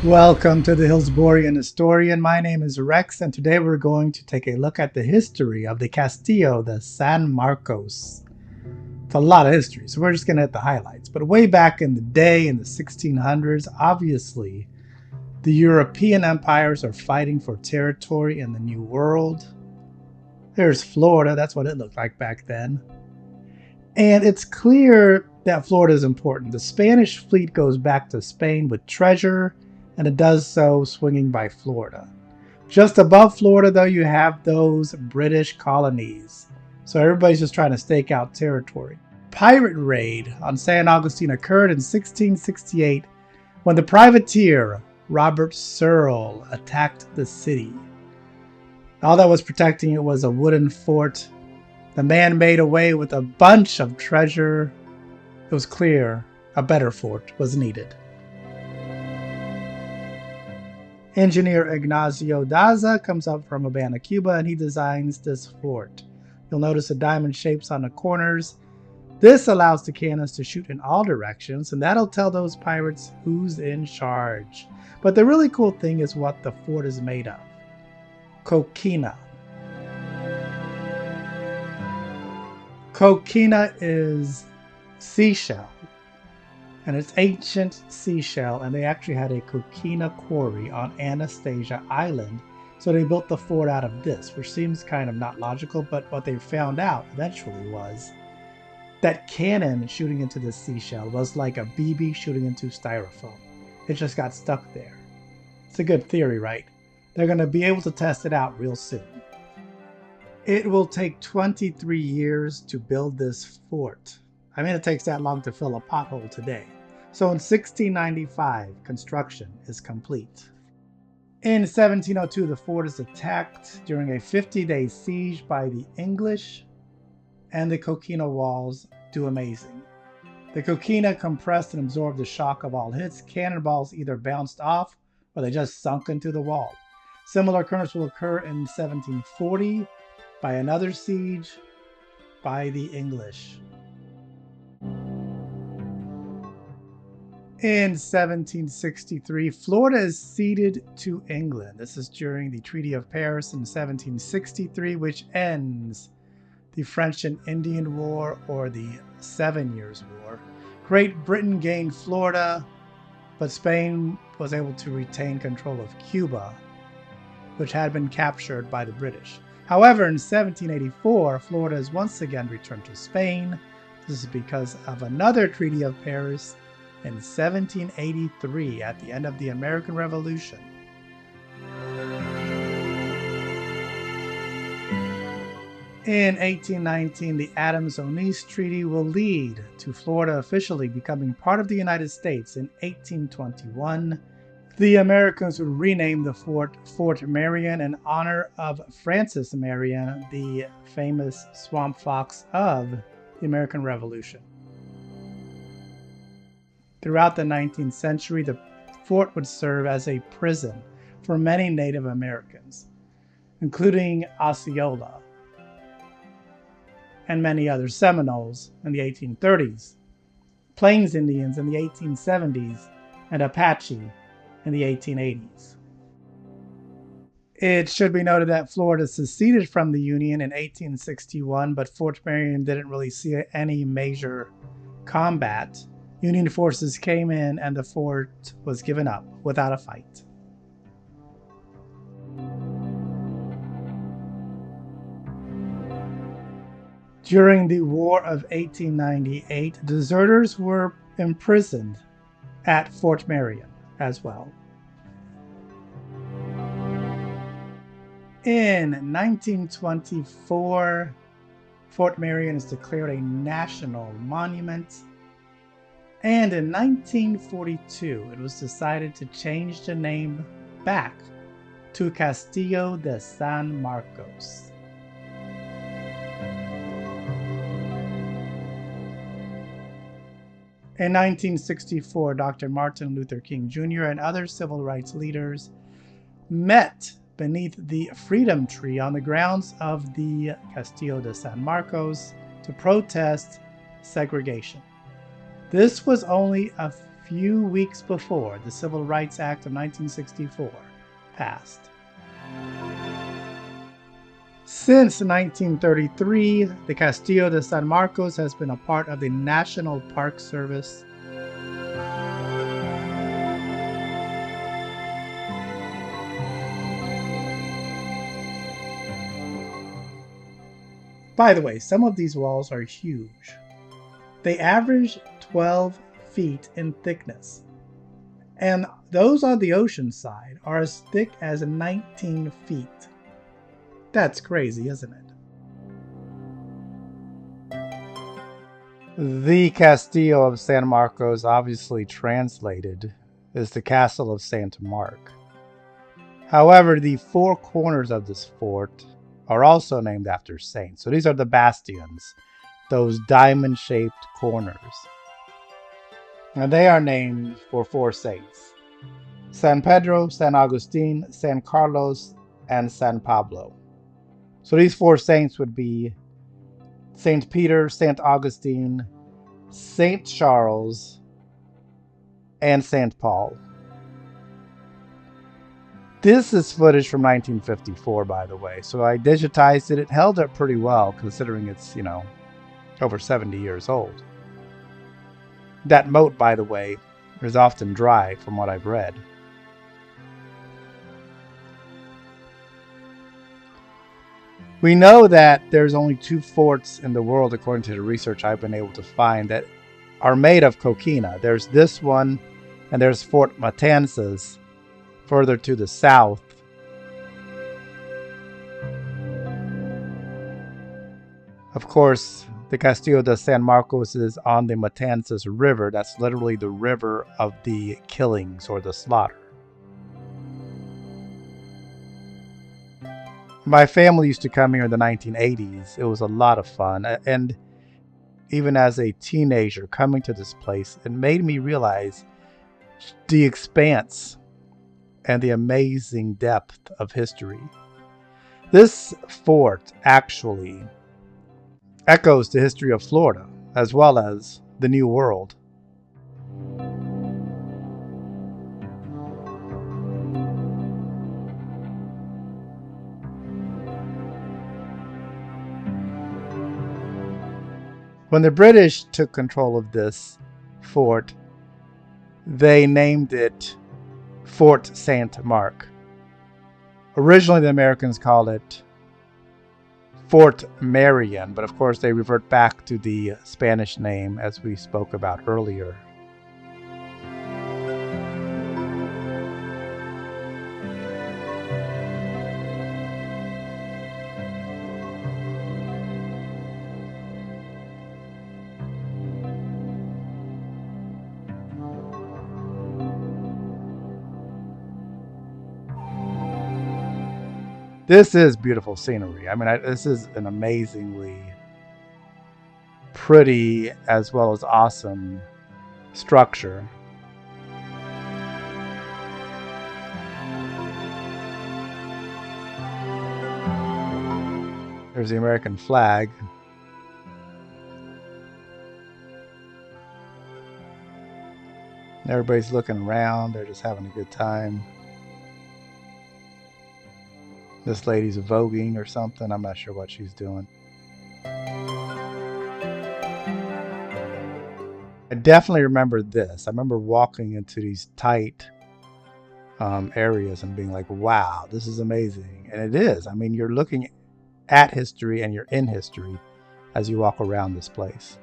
Welcome to the Hillsborian Historian. My name is Rex, and today we're going to take a look at the history of the Castillo de San Marcos. It's a lot of history, so we're just going to hit the highlights. But way back in the day, in the 1600s, obviously, the European empires are fighting for territory in the New World. There's Florida, that's what it looked like back then. And it's clear that Florida is important. The Spanish fleet goes back to Spain with treasure, and it does so swinging by Florida. Just above Florida, though, you have those British colonies. So everybody's just trying to stake out territory. Pirate raid on San Augustine occurred in 1668 when the privateer Robert Searle attacked the city. All that was protecting it was a wooden fort. The man made away with a bunch of treasure. It was clear a better fort was needed. Engineer Ignacio Daza comes up from Habana, Cuba, and he designs this fort. You'll notice the diamond shapes on the corners. This allows the cannons to shoot in all directions, and that'll tell those pirates who's in charge. But the really cool thing is what the fort is made of. Coquina. Coquina is seashell, and it's ancient seashell, and they actually had a coquina quarry on Anastasia Island, so they built the fort out of this, which seems kind of not logical, but what they found out eventually was that cannon shooting into the seashell was like a BB shooting into styrofoam. It just got stuck there. It's a good theory, right? They're going to be able to test it out real soon. It will take 23 years to build this fort. I mean, it takes that long to fill a pothole today. So in 1695, construction is complete. In 1702, the fort is attacked during a 50-day siege by the English, and the coquina walls do amazing. The coquina compressed and absorbed the shock of all hits. Cannonballs either bounced off or they just sunk into the wall. Similar occurrence will occur in 1740 by another siege by the English. In 1763, Florida is ceded to England. This is during the Treaty of Paris in 1763, which ends the French and Indian War, or the 7 Years' War. Great Britain gained Florida, but Spain was able to retain control of Cuba, which had been captured by the British. However, in 1784, Florida is once again returned to Spain. This is because of another Treaty of Paris in 1783 at the end of the American Revolution. In 1819, the Adams-Onis Treaty will lead to Florida officially becoming part of the United States. In 1821, the Americans would rename the fort Fort Marion in honor of Francis Marion, the famous swamp fox of the American Revolution. Throughout the 19th century, the fort would serve as a prison for many Native Americans, including Osceola and many other Seminoles in the 1830s, Plains Indians in the 1870s, and Apache in the 1880s. It should be noted that Florida seceded from the Union in 1861, but Fort Marion didn't really see any major combat. Union forces came in and the fort was given up without a fight. During the War of 1898, deserters were imprisoned at Fort Marion as well. In 1924, Fort Marion is declared a national monument. And in 1942, it was decided to change the name back to Castillo de San Marcos. In 1964, Dr. Martin Luther King Jr. and other civil rights leaders met beneath the Freedom Tree on the grounds of the Castillo de San Marcos to protest segregation. This was only a few weeks before the Civil Rights Act of 1964 passed. Since 1933, the Castillo de San Marcos has been a part of the National Park Service. By the way, some of these walls are huge. They average 12 feet in thickness, and those on the ocean side are as thick as 19 feet. That's crazy, isn't it? The Castillo of San Marcos, obviously translated, is the Castle of Saint Mark. However, the four corners of this fort are also named after saints. So these are the bastions, those diamond-shaped corners. And they are named for four saints: San Pedro, San Agustin, San Carlos, and San Pablo. So these four saints would be Saint Peter, Saint Augustine, Saint Charles, and Saint Paul. This is footage from 1954, by the way, so I digitized it. It held up pretty well considering it's, over 70 years old. That moat, by the way, is often dry from what I've read. We know that there's only two forts in the world, according to the research I've been able to find, that are made of coquina. There's this one, and there's Fort Matanzas further to the south. Of course, the Castillo de San Marcos is on the Matanzas River. That's literally the river of the killings or the slaughter. My family used to come here in the 1980s. It was a lot of fun. And even as a teenager coming to this place, it made me realize the expanse and the amazing depth of history. This fort actually echoes the history of Florida as well as the New World. When the British took control of this fort, they named it Fort Saint Mark. Originally, the Americans called it Fort Marion, but of course they revert back to the Spanish name as we spoke about earlier. This is beautiful scenery. I mean, this is an amazingly pretty as well as awesome structure. There's the American flag. Everybody's looking around. They're just having a good time. This lady's voguing or something. I'm not sure what she's doing. I definitely remember this. I remember walking into these tight areas and being like, wow, this is amazing. And it is. I mean, you're looking at history and you're in history as you walk around this place.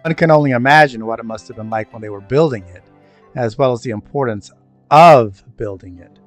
One can only imagine what it must have been like when they were building it, as well as the importance of building it.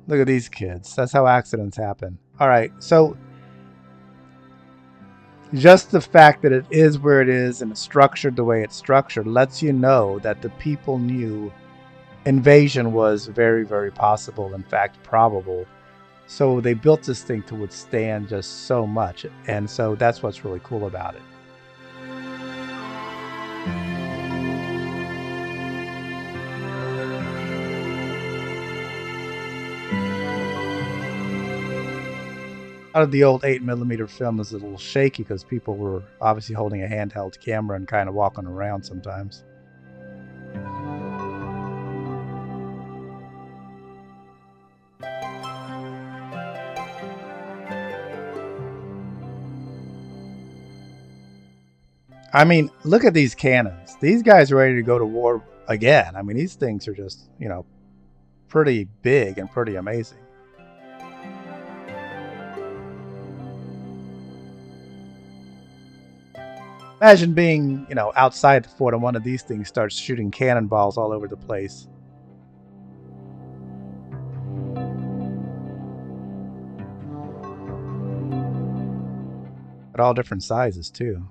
Look at these kids. That's how accidents happen. All right, so just the fact that it is where it is and it's structured the way it's structured lets you know that the people knew invasion was very, very possible, in fact, probable. So they built this thing to withstand just so much. And so that's what's really cool about it. A lot of the old 8mm film is a little shaky because people were obviously holding a handheld camera and kind of walking around sometimes. I mean, look at these cannons. These guys are ready to go to war again. I mean, these things are just, pretty big and pretty amazing. Imagine being, outside the fort and one of these things starts shooting cannonballs all over the place. At all different sizes, too.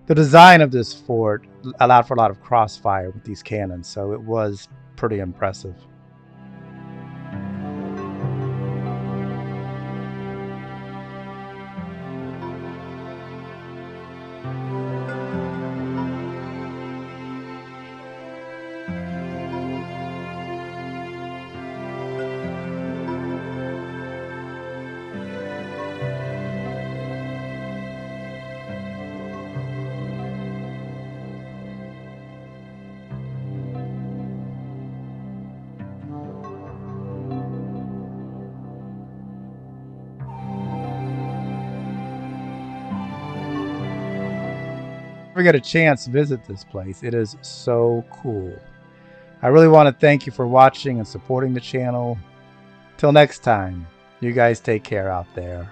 The design of this fort allowed for a lot of crossfire with these cannons, so it was pretty impressive. If you get a chance, visit this place. It is so cool. I really want to thank you for watching and supporting the channel. Till next time, you guys take care out there.